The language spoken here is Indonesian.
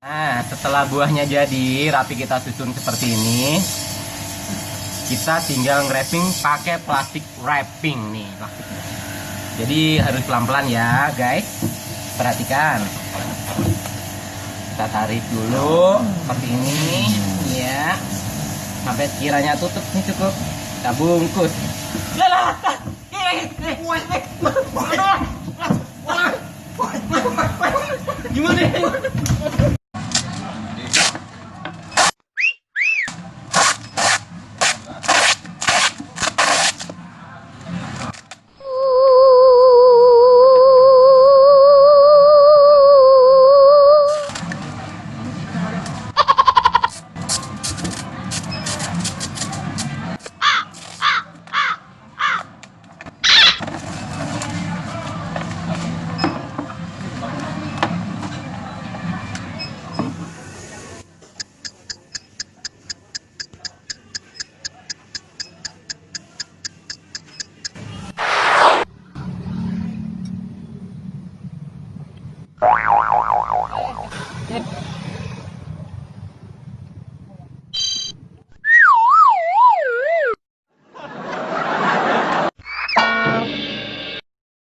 Nah, setelah buahnya jadi rapi kita susun seperti ini, kita tinggal nge-wrapping pakai plastik wrapping nih plastiknya. Jadi harus pelan-pelan ya guys, perhatikan. Kita tarik dulu seperti ini ya, sampai sekiranya tutup nih cukup. Kita bungkus. Gimana?